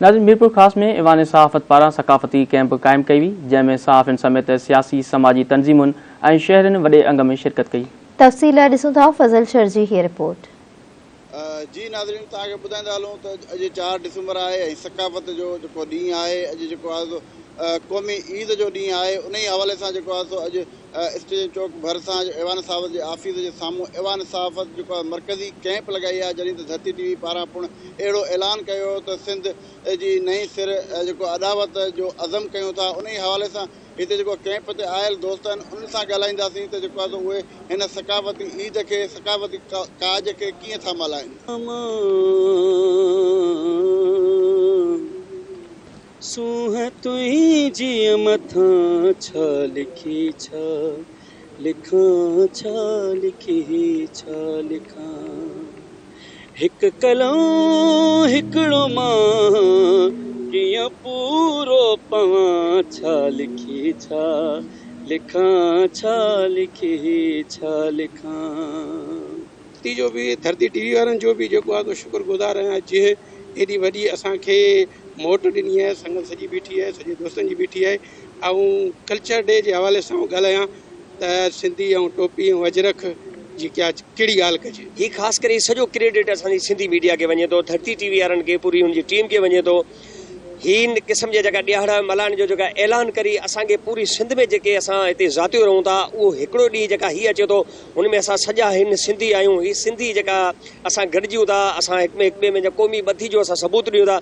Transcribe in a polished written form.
नाज़रीन, मीरपुर खास में ईवान सहाफ़त पारां सकाफ़ती कैंप क़ाइम कई हुई, जंहिंमें सहाफ़िन समेत सियासी समाजी तंज़ीमुन ऐं शहरनि वॾे अंग में शिरकत कई। तफ़सील ॾिसूं था फज़ल शर जी हीअ रिपोर्ट। जी नाज़रीन, तव्हांखे ॿुधाईंदा हलूं त अॼु 4 डिसंबर आहे ऐं सकाफ़त जो जेको ॾींहुं आहे, अॼु जेको आहे क़ौमी ईद जो ॾींहुं आहे। उन ई हवाले सां जेको आहे सो अॼु स्टेशन चौक भरिसां ईवान सहाफ़त जे ऑफिस जे साम्हूं ईवान सहाफ़त जेको आहे मरकज़ी कैंप लॻाई आहे, जॾहिं त धरती टीवी पारां पिणु अहिड़ो ऐलान कयो त सिंध जी नई सिर जेको अदावत जो अज़म कयूं था। उन ई हवाले सां हिते जेको कैंप ते आयल दोस्त आहिनि उन्हनि सां ॻाल्हाईंदासीं त जेको आहे उहे हिन सकाफ़ती ईद खे सकाफ़ती काज खे कीअं था मल्हाइनि। सूंह तुंहिंजी मथां छा लिखी छा लिखां, छा लिखी छा लिखां, हिकु कलां हिकिड़ो मां कीअं पूरो पवां, छा लिखी छा लिखां, छा लिखी छा लिखां। जो भी धरती टीवी वारनि जो बि जेको आहे शुक्रगुज़ार आहियां, जे एॾी वॾी असांखे मोट ॾिनी आहे, संगत सॼी बीठी आहे, सॼे दोस्तनि जी बीठी आहे। ऐं कल्चर डे जे हवाले सां ॻाल्हायां त सिंधी ऐं टोपी ऐं अजरख जी क्या कहिड़ी ॻाल्हि कजे। ही ख़ासि करे सॼो क्रेडिट असांजी सिंधी मीडिया खे वञे थो, धरती टीवी वारनि खे, पूरी हुनजी टीम खे वञे थो। हिन क़िस्म जा जेका ॾियारा मल्हाइण जो जेका ऐलान करी असांखे पूरी सिंध में जेके असां हिते ज़ातियूं रहूं था, उहो हिकिड़ो ॾींहुं जेका हीअ अचे थो, हुन में असां सॼा हिन सिंधी आहियूं। ही सिंधी जेका असां गॾिजूं था, असां हिक ॿिए में क़ौमी ॿधी जो असां सबूत ॾियूं था।